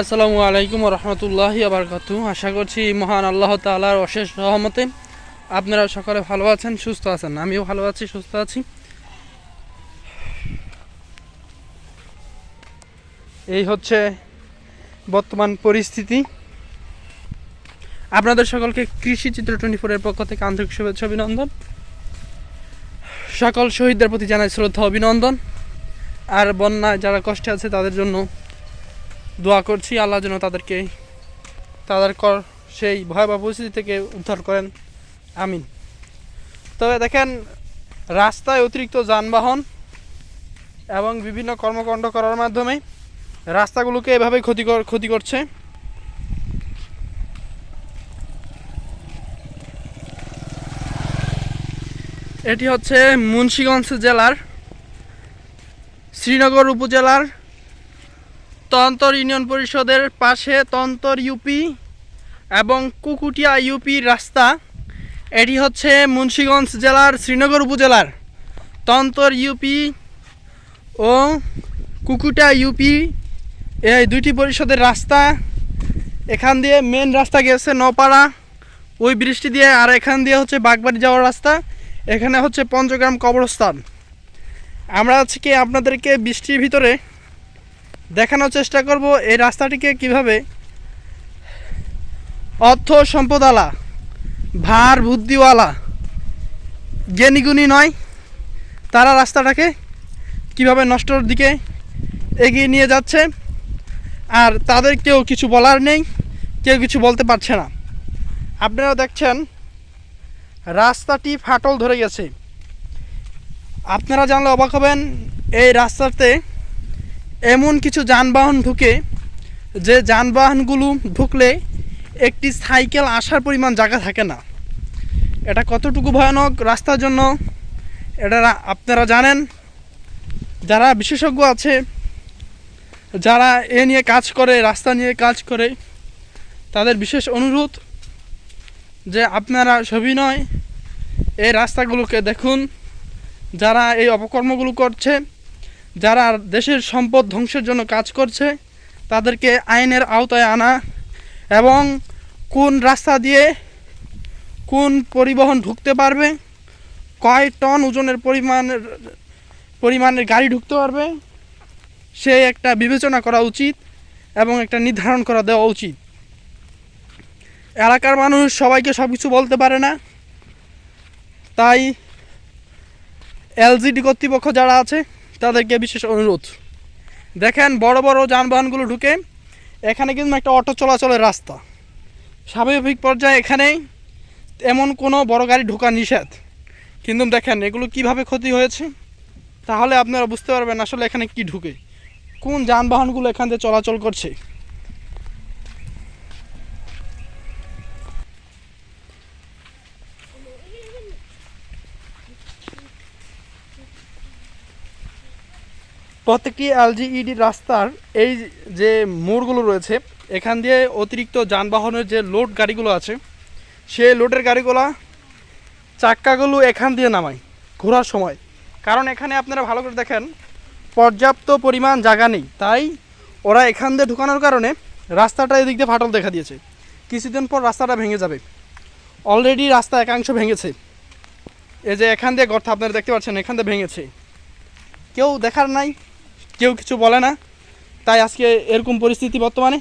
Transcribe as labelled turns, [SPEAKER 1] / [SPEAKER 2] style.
[SPEAKER 1] আসসালামু আলাইকুম রহমতুল্লাহি আবরকাতু। আশা করছি মহান আল্লাহ তাআলার অশেষ রহমতে আপনারা সকলে ভালো আছেন, সুস্থ আছেন। আমিও ভালো আছি, সুস্থ আছি। এই হচ্ছে বর্তমান পরিস্থিতি। আপনাদের সকলকে কৃষি চিত্র 24-এর পক্ষ থেকে আন্তরিক শুভেচ্ছা অভিনন্দন। সকল শহীদদের প্রতি জানাই শ্রদ্ধা অভিনন্দন। আর বন্যায় যারা কষ্টে আছে তাদের জন্য দোয়া করছি, আল্লাহ যেন তাদের সেই ভয়াবহ পরিস্থিতি থেকে উদ্ধার করেন, আমিন। তবে দেখেন, রাস্তায় অতিরিক্ত যানবাহন এবং বিভিন্ন কর্মকাণ্ড করার মাধ্যমে রাস্তাগুলোকে এভাবে ক্ষতি করছে। এটি হচ্ছে মুন্সিগঞ্জ জেলার শ্রীনগর উপজেলার তন্তর ইউনিয়ন পরিষদের পাশে তন্তর ইউপি এবং কুকুটিয়া ইউপির রাস্তা। এটি হচ্ছে মুন্সিগঞ্জ জেলার শ্রীনগর উপজেলার তন্তর ইউপি ও কুকুটিয়া ইউপি এই দুইটি পরিষদের রাস্তা। এখান দিয়ে মেন রাস্তা গেছে নপাড়া ওই বৃষ্টি দিয়ে, আর এখান দিয়ে হচ্ছে বাগবাড়ি যাওয়ার রাস্তা। এখানে হচ্ছে পঞ্চগ্রাম কবরস্থান। আমরা আজকে আপনাদেরকে বৃষ্টির ভিতরে দেখানোর চেষ্টা করব এই রাস্তাটিকে কিভাবে অর্থ সম্পদওয়ালা, ভার বুদ্ধিওয়ালা, জ্ঞানীগুণী নয়, তারা রাস্তাটাকে কিভাবে নষ্টর দিকে এগিয়ে নিয়ে যাচ্ছে। আর তাদের কেউ কিছু বলার নেই, কেউ কিছু বলতে পারছে না। আপনারা দেখছেন রাস্তাটি ফাটল ধরে গেছে। আপনারা জানলে অবাক হবেন, এই রাস্তাতে এমন কিছু যানবাহন ঢুকে যে যানবাহনগুলো ঢুকলে একটি সাইকেল আসার পরিমাণ জায়গা থাকে না। এটা কতটুকু ভয়ানক রাস্তার জন্য এটা আপনারা জানেন। যারা বিশেষজ্ঞ আছে, যারা এ নিয়ে কাজ করে, রাস্তা নিয়ে কাজ করে, তাদের বিশেষ অনুরোধ যে আপনারা সবিনয় এই রাস্তাগুলোকে দেখুন। যারা এই অপকর্মগুলো করছে, যারা দেশের সম্পদ ধ্বংসের জন্য কাজ করছে, তাদেরকে আইনের আওতায় আনা এবং কোন রাস্তা দিয়ে কোন পরিবহন ঢুকতে পারবে, কয় টন ওজনের পরিমাণের গাড়ি ঢুকতে পারবে, সে একটা বিবেচনা করা উচিত এবং একটা নির্ধারণ করা দেওয়া উচিত। এলাকার মানুষ সবাইকে সব কিছু বলতে পারে না, তাই এলজিডি কর্তৃপক্ষ যারা আছে তাদেরকে বিশেষ অনুরোধ। দেখেন, বড় বড় যানবাহনগুলো ঢুকে এখানে কিন্তু একটা অটো চলাচলের রাস্তা। স্বাভাবিক পর্যায়ে এখানে এমন কোনো বড় গাড়ি ঢোকা নিষেধ, কিন্তু দেখেন এগুলো কিভাবে ক্ষতি হয়েছে। তাহলে আপনারা বুঝতে পারবেন আসলে এখানে কি ঢুকে, কোন যানবাহনগুলো এখান থেকে চলাচল করছে। প্রত্যেকটি এলজিইডি রাস্তার এই যে মোড়গুলো রয়েছে, এখান দিয়ে অতিরিক্ত যানবাহনের যে লোড গাড়িগুলো আছে, সেই লোডের গাড়িগুলো চাক্কাগুলো এখান দিয়ে নামায় ঘোরার সময়। কারণ এখানে আপনারা ভালো করে দেখেন পর্যাপ্ত পরিমাণ জায়গা নেই, তাই ওরা এখান দিয়ে ঢুকানোর কারণে রাস্তাটা এদিক দিয়ে ফাটল দেখা দিয়েছে। কিছুদিন পর রাস্তাটা ভেঙে যাবে। অলরেডি রাস্তা একাংশ ভেঙেছে। এই যে এখান দিয়ে গর্ত আপনারা দেখতে পাচ্ছেন, এখান দিয়ে ভেঙেছে। কেউ দেখার নাই, কেউ কিছু বলে না, তাই আজকে এরকম পরিস্থিতি বর্তমানে।